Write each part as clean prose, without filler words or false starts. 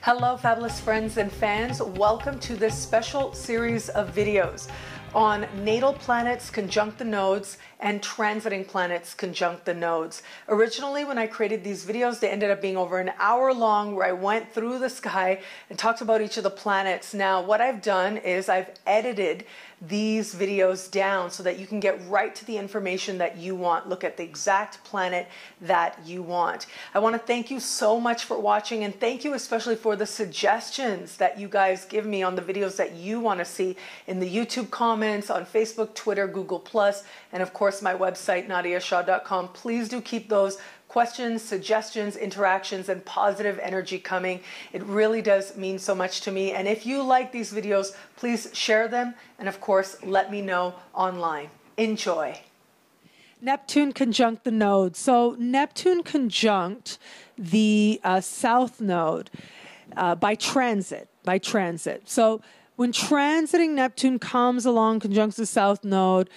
Hello, fabulous friends and fans. Welcome to this special series of videos on natal planets conjunct the nodes and transiting planets conjunct the nodes. Originally, when I created these videos, they ended up being over an hour long, where I went through the sky and talked about each of the planets. Now, what I've done is I've edited these videos down so that you can get right to the information that you want. Look at the exact planet that you want. I want to thank you so much for watching, and thank you especially for the suggestions that you guys give me on the videos that you want to see in the YouTube comments, on Facebook, Twitter, Google+, and of course my website, nadiyashah.com. Please do keep those questions, suggestions, interactions, and positive energy coming. It really does mean so much to me. And if you like these videos, please share them. And of course, let me know online. Enjoy. Neptune conjunct the node. So Neptune conjunct the south node by transit. So when transiting Neptune comes along, conjuncts the south node,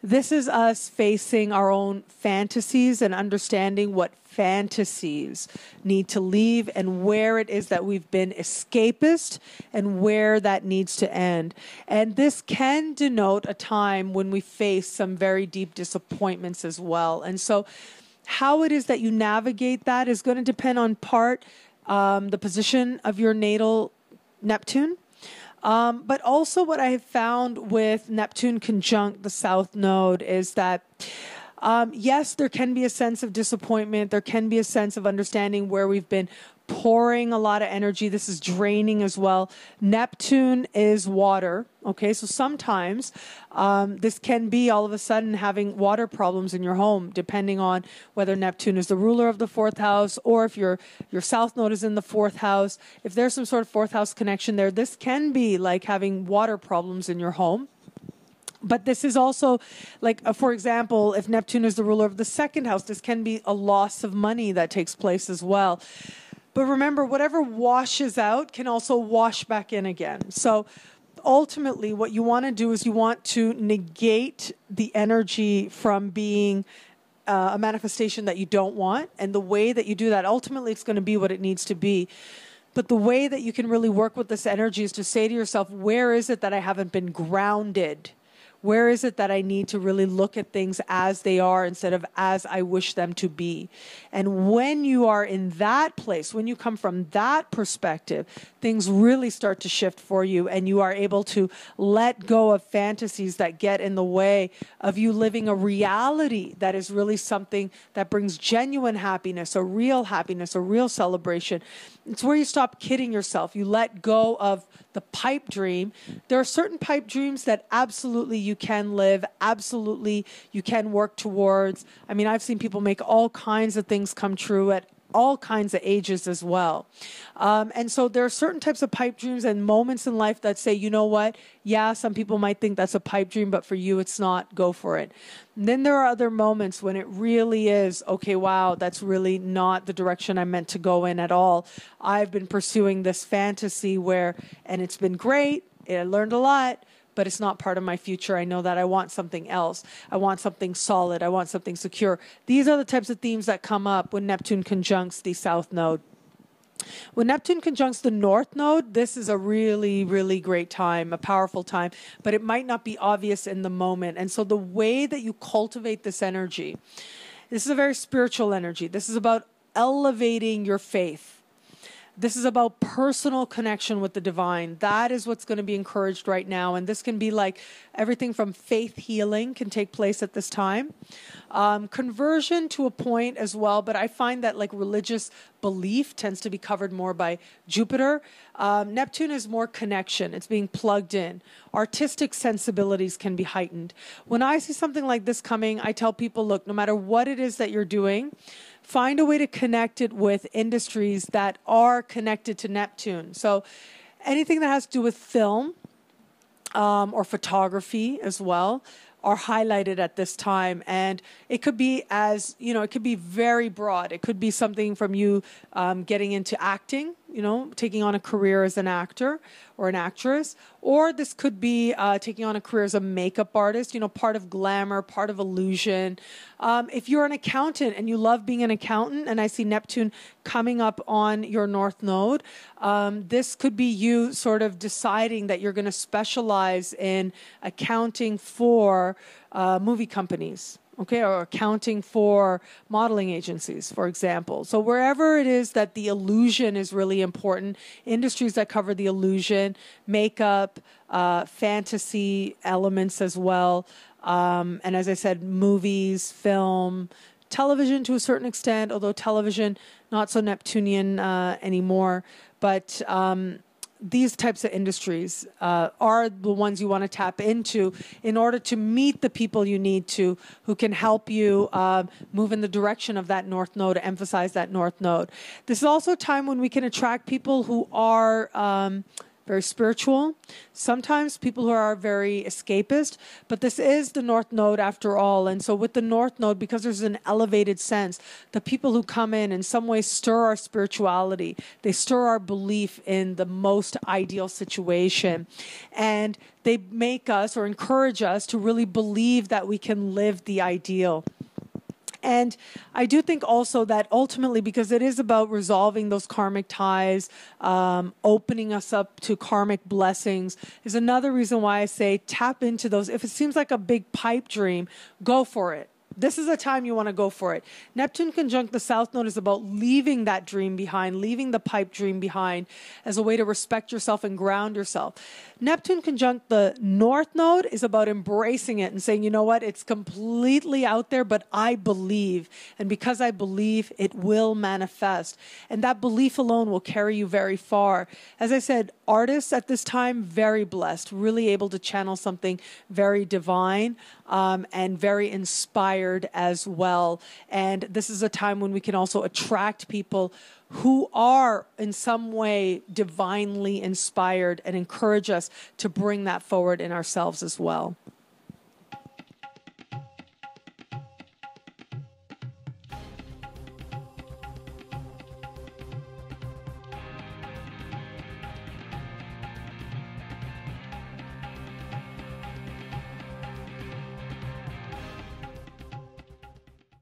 this is us facing our own fantasies and understanding what fantasies need to leave and where it is that we've been escapist and where that needs to end. And this can denote a time when we face some very deep disappointments as well. And so how it is that you navigate that is going to depend on part the position of your natal Neptune. But also what I have found with Neptune conjunct the south node is that, yes, there can be a sense of disappointment. There can be a sense of understanding where we've been pouring a lot of energy. This is draining as well. Neptune is water. Okay, so sometimes this can be all of a sudden having water problems in your home, depending on whether Neptune is the ruler of the fourth house, or if your south node is in the fourth house. If there's some sort of fourth house connection there, this can be like having water problems in your home. But this is also like, for example, if Neptune is the ruler of the second house, this can be a loss of money that takes place as well. But remember, whatever washes out can also wash back in again. So ultimately, what you want to do is you want to negate the energy from being a manifestation that you don't want. And the way that you do that, ultimately, it's going to be what it needs to be. But the way that you can really work with this energy is to say to yourself, where is it that I haven't been grounded? Where is it that I need to really look at things as they are instead of as I wish them to be? And when you are in that place, when you come from that perspective, things really start to shift for you, and you are able to let go of fantasies that get in the way of you living a reality that is really something that brings genuine happiness, a real celebration. It's where you stop kidding yourself. You let go of the pipe dream. There are certain pipe dreams that absolutely you can live, absolutely you can work towards. I mean, I've seen people make all kinds of things come true at all kinds of ages as well. And so there are certain types of pipe dreams and moments in life that say, you know what? Yeah, some people might think that's a pipe dream, but for you, it's not. Go for it. And then there are other moments when it really is, okay, wow, that's really not the direction I meant to go in at all. I've been pursuing this fantasy where, and it's been great. I learned a lot, but it's not part of my future. I know that I want something else. I want something solid. I want something secure. These are the types of themes that come up when Neptune conjuncts the south node. When Neptune conjuncts the north node, this is a really, really great time, a powerful time, but it might not be obvious in the moment. And so the way that you cultivate this energy, this is a very spiritual energy. This is about elevating your faith. This is about personal connection with the divine. That is what's going to be encouraged right now. And this can be like everything from faith healing can take place at this time. Conversion to a point as well. But I find that like religious belief tends to be covered more by Jupiter. Neptune is more connection. It's being plugged in. Artistic sensibilities can be heightened. When I see something like this coming, I tell people, look, no matter what it is that you're doing, find a way to connect it with industries that are connected to Neptune. So anything that has to do with film or photography as well are highlighted at this time. And it could be it could be very broad. It could be something from you getting into acting, taking on a career as an actor or an actress, or this could be taking on a career as a makeup artist, part of glamour, part of illusion. If you're an accountant and you love being an accountant, and I see Neptune coming up on your North Node, this could be you sort of deciding that you're going to specialize in accounting for movie companies. Okay, or accounting for modeling agencies, for example. So wherever it is that the illusion is really important, industries that cover the illusion, makeup, fantasy elements as well, and as I said, movies, film, television to a certain extent, although television not so Neptunian anymore, but these types of industries are the ones you want to tap into in order to meet the people you need to, who can help you move in the direction of that North Node, emphasize that North Node. This is also a time when we can attract people who are very spiritual, sometimes people who are very escapist, but this is the North Node after all. And so with the North Node, because there's an elevated sense, the people who come in some way stir our spirituality. They stir our belief in the most ideal situation. And they make us or encourage us to really believe that we can live the ideal. And I do think also that ultimately, because it is about resolving those karmic ties, opening us up to karmic blessings, is another reason why I say tap into those. If it seems like a big pipe dream, go for it. This is a time you want to go for it. Neptune conjunct the South Node is about leaving that dream behind, leaving the pipe dream behind as a way to respect yourself and ground yourself. Neptune conjunct the North Node is about embracing it and saying, you know what, it's completely out there, but I believe. And because I believe, it will manifest. And that belief alone will carry you very far. As I said, artists at this time, very blessed, really able to channel something very divine and very inspired as well. And this is a time when we can also attract people who are in some way divinely inspired and encourage us to bring that forward in ourselves as well.